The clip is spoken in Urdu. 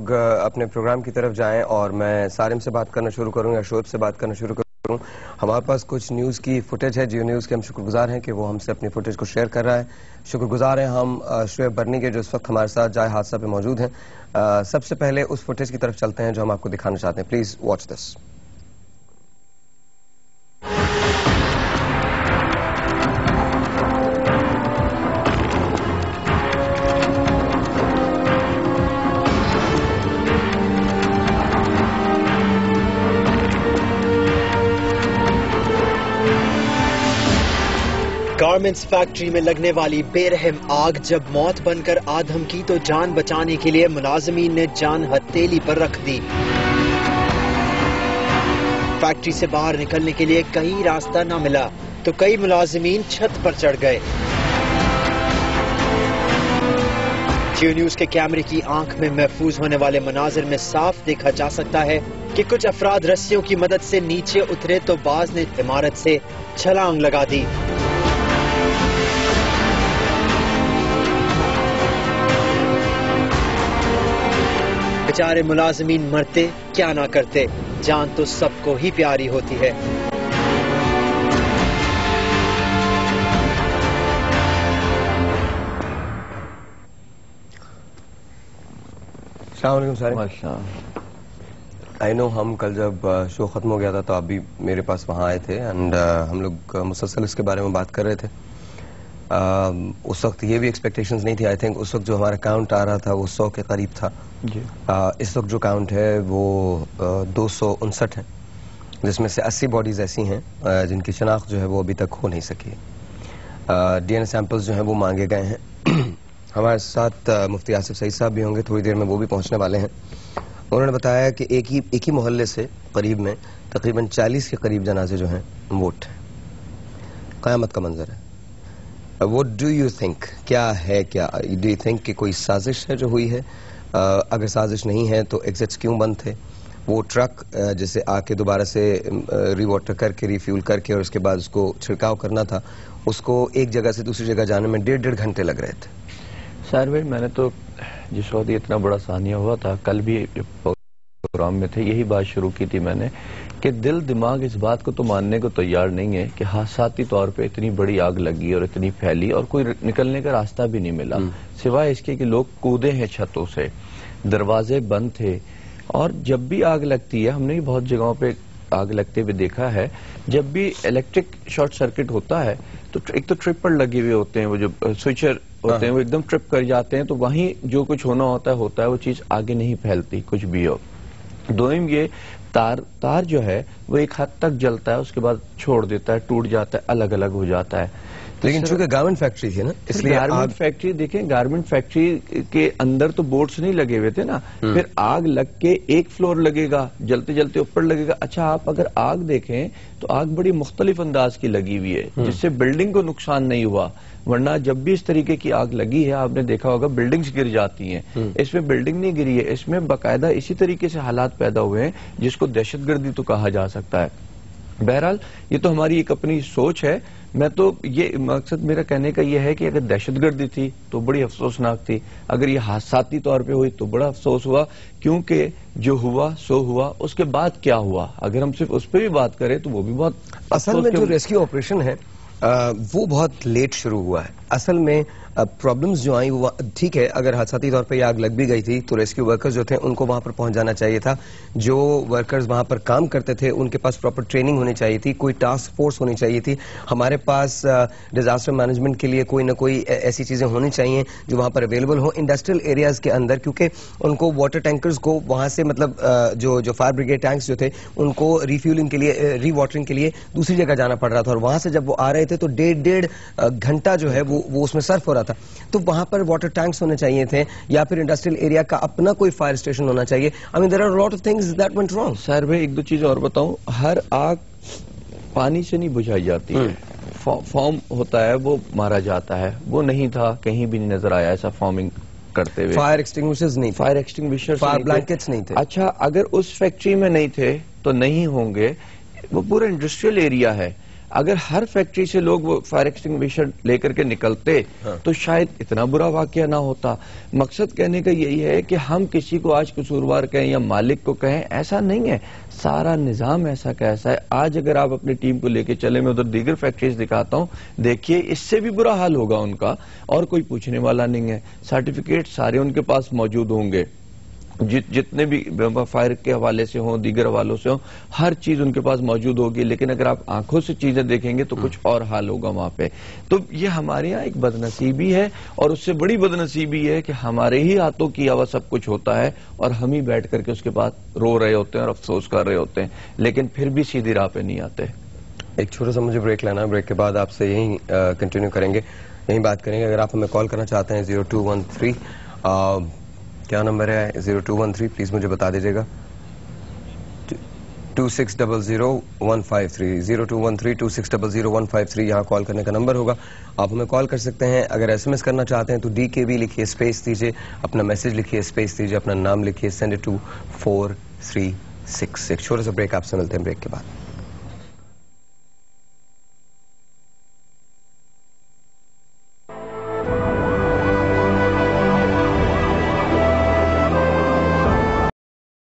لوگ اپنے پروگرام کی طرف جائیں اور میں سارم سے بات کرنا شروع کروں یا شعیب سے بات کرنا شروع کروں. ہمارے پاس کچھ نیوز کی فوٹیج ہے. جیو نیوز کے ہم شکر گزار ہیں کہ وہ ہم سے اپنی فوٹیج کو شیئر کر رہا ہے. شکر گزار ہیں ہم شعیب برنی کے جو اس وقت ہمارے ساتھ جائے حادثہ پہ موجود ہیں. سب سے پہلے اس فوٹیج کی طرف چلتے ہیں جو ہم آپ کو دکھانا چاہتے ہیں. Please watch this. Garments factory میں لگنے والی بے رحم آگ جب موت بن کر آدھم کی تو جان بچانے کے لیے ملازمین نے جان ہتھیلی پر رکھ دی. فیکٹری سے باہر نکلنے کے لیے کہیں راستہ نہ ملا تو کئی ملازمین چھت پر چڑھ گئے. جیو نیوز کے کیمرے کی آنکھ میں محفوظ ہونے والے مناظر میں صاف دیکھا جا سکتا ہے کہ کچھ افراد رسیوں کی مدد سے نیچے اترے تو بعض نے عمارت سے چھلانگ لگا دی. بیچارے ملازمین مرتے کیا نہ کرتے، جان تو سب کو ہی پیاری ہوتی ہے. السلام علیکم سارے. آئی نو ہم کل جب شو ختم ہو گیا تھا تو آپ بھی میرے پاس وہاں آئے تھے اینڈ ہم لوگ مسلسل اس کے بارے میں بات کر رہے تھے. اس وقت یہ بھی ایکسپیکٹیشنز نہیں تھی. آئی تھنک اس وقت جو ہمارا کاؤنٹ آ رہا تھا وہ 100 کے قریب تھا. اس وقت جو کاؤنٹ ہے وہ 259 ہے، جس میں سے 80 باڈیز ایسی ہیں جن کی شناخت جو ہے وہ ابھی تک ہو نہیں سکی ہے. ڈی این اے سیمپلز جو ہیں وہ مانگے گئے ہیں. ہمارے ساتھ مفتی آصف سعید صاحب بھی ہوں گے، تھوڑی دیر میں وہ بھی پہنچنے والے ہیں. انہوں نے بتایا کہ ایک ہی محلے سے قریب میں تقریباً 40 کے قریب جنازے جو ہیں وہ اٹھے. قیامت کا منظر ہے. What do you think؟ کیا ہے کیا do you think کہ کوئی سازش ہے جو ہوئی ہے؟ اگر سازش نہیں ہے تو ایگزٹس کیوں بند تھے؟ وہ ٹرک جسے آ کے دوبارہ سے ری واٹر کر کے ری فیول کر کے اور اس کے بعد اس کو چھڑکاؤ کرنا تھا، اس کو ایک جگہ سے دوسری جگہ جانے میں 1.5 گھنٹے لگ رہے تھے. سر بھائی میں نے تو جس وقت اتنا بڑا ثانیہ ہوا تھا، کل بھی پروگرام میں تھے، یہی بات شروع کی تھی میں نے کہ دل دماغ اس بات کو تو ماننے کو تیار نہیں ہے کہ حادثاتی طور پہ اتنی بڑی آگ لگی اور اتنی پھیلی اور کوئی نکلنے کا راستہ بھی نہیں ملا سوائے اس کے کہ لوگ کودے ہیں چھتوں سے، دروازے بند تھے. اور جب بھی آگ لگتی ہے، ہم نے بھی بہت جگہوں پہ آگ لگتے ہوئے دیکھا ہے، جب بھی الیکٹرک شارٹ سرکٹ ہوتا ہے تو ایک تو ٹرپر لگے ہوئے ہوتے ہیں، وہ جو سوئچر ہوتے ہیں وہ ایک دم ٹرپ کر جاتے ہیں، تو وہیں جو کچھ ہونا ہوتا ہے وہ چیز آگے نہیں پھیلتی کچھ بھی ہو. دوئم یہ تار جو ہے وہ ایک حد تک جلتا ہے، اس کے بعد چھوڑ دیتا ہے، ٹوٹ جاتا ہے، الگ الگ ہو جاتا ہے. لیکن چونکہ گارمنٹ فیکٹری تھی نا، اس لیے گارمنٹ فیکٹری دیکھیں، گارمنٹ فیکٹری کے اندر تو بورڈز نہیں لگے ہوئے تھے نا، پھر آگ لگ کے ایک فلور لگے گا، جلتے جلتے اوپر لگے گا. اچھا آپ اگر آگ دیکھیں تو آگ بڑی مختلف انداز کی لگی ہوئی ہے جس سے بلڈنگ کو نقصان نہیں ہوا، ورنہ جب بھی اس طریقے کی آگ لگی ہے آپ نے دیکھا ہوگا بلڈنگز گر جاتی ہیں. اس میں بلڈنگ نہیں گری ہے، اس میں باقاعدہ اسی طریقے سے حالات پیدا ہوئے ہیں جس کو دہشت گردی تو کہا جا سکتا ہے. بہرحال یہ تو ہماری ایک اپنی سوچ ہے. میں تو یہ مقصد میرا کہنے کا یہ ہے کہ اگر دہشت گردی تھی تو بڑی افسوسناک تھی، اگر یہ حادثاتی طور پہ ہوئی تو بڑا افسوس ہوا، کیونکہ جو ہوا سو ہوا. اس کے بعد کیا ہوا اگر ہم صرف اس پہ بھی بات کریں تو وہ بھی بہت اصل میں جو ریسکیو آپریشن ہے وہ بہت لیٹ شروع ہوا ہے. اصل میں پرابلمز جو آئیں وہ ٹھیک ہے، اگر حادثاتی طور پہ یہ آگ لگ بھی گئی تھی تو ریسکیو ورکرز جو تھے ان کو وہاں پر پہنچ جانا چاہیے تھا. جو ورکرز وہاں پر کام کرتے تھے ان کے پاس پراپر ٹریننگ ہونی چاہیے تھی، کوئی ٹاسک فورس ہونی چاہیے تھی. ہمارے پاس ڈیزاسٹر مینجمنٹ کے لیے کوئی نہ کوئی ایسی چیزیں ہونی چاہیے جو وہاں پر اویلیبل ہوں انڈسٹریل ایریاز کے اندر، کیونکہ ان کو واٹر ٹینکرز کو وہاں سے مطلب جو فائر بریگیڈ ٹینکس جو تھے ان کو ریفیولنگ کے لیے ری واٹرنگ کے لیے دوسری جگہ جانا پڑ رہا تھا، اور وہاں سے جب وہ آ رہے تھے تو 1.5 گھنٹہ جو ہے وہ اس میں صرف ہو رہا تھا. تو وہاں پر واٹر ٹینکس ہونے چاہیے تھے یا پھر انڈسٹریل ایریا کا اپنا کوئی فائر اسٹیشن ہونا چاہیے. I mean there are a lot of things that went wrong. سر بھائی ایک دو چیز اور بتاؤں، ہر آگ پانی سے نہیں بجھائی جاتی ہے، فارم ہوتا ہے وہ مارا جاتا ہے. وہ نہیں تھا، کہیں بھی نہیں نظر آیا ایسا فارمنگ کرتے ہوئے. فائر ایکسٹنگوشرز نہیں تھے، فائر ایکسٹنگوشرز فائر بلینکٹس نہیں تھے. اچھا اگر اس فیکٹری میں نہیں تھے تو نہیں ہوں گے، وہ پورا انڈسٹریل ایریا ہے. اگر ہر فیکٹری سے لوگ وہ فائر ایکسٹنگوشر لے کر کے نکلتے تو شاید اتنا برا واقعہ نہ ہوتا. مقصد کہنے کا یہی ہے کہ ہم کسی کو آج قصوروار کہیں یا مالک کو کہیں، ایسا نہیں ہے. سارا نظام ایسا کا ایسا ہے. آج اگر آپ اپنی ٹیم کو لے کے چلے، میں ادھر دیگر فیکٹریز دکھاتا ہوں، دیکھیے اس سے بھی برا حال ہوگا ان کا، اور کوئی پوچھنے والا نہیں ہے. سرٹیفکیٹ سارے ان کے پاس موجود ہوں گے، جتنے بھی فائر کے حوالے سے ہوں، دیگر حوالوں سے ہوں، ہر چیز ان کے پاس موجود ہوگی. لیکن اگر آپ آنکھوں سے چیزیں دیکھیں گے تو کچھ اور حال ہوگا وہاں پہ. تو یہ ہمارے یہاں ایک بدنصیبی ہے، اور اس سے بڑی بدنصیبی ہے کہ ہمارے ہی ہاتھوں کیا ہوا سب کچھ ہوتا ہے، اور ہم ہی بیٹھ کر کے اس کے بعد رو رہے ہوتے ہیں اور افسوس کر رہے ہوتے ہیں، لیکن پھر بھی سیدھی راہ پہ نہیں آتے. ایک چھوٹا سا مجھے بریک لینا ہے، بریک کے بعد آپ سے یہیں کنٹینیو کریں گے، یہیں بات کریں گے. اگر آپ ہمیں کال کرنا چاہتے ہیں 0213 کیا نمبر ہے 0213 پلیز مجھے بتا دیجیے گا. 26000153 0213 26000153 یہاں کال کرنے کا نمبر ہوگا. آپ ہمیں کال کر سکتے ہیں. اگر ایس ایم ایس کرنا چاہتے ہیں تو DKB لکھیے، اسپیس دیجیے، اپنا میسج لکھیے، اسپیس دیجیے، اپنا نام لکھیے، سینڈ اٹ ٹو 436. ایک چھوٹا سا بریک، آپ سے ملتے ہیں بریک کے بعد.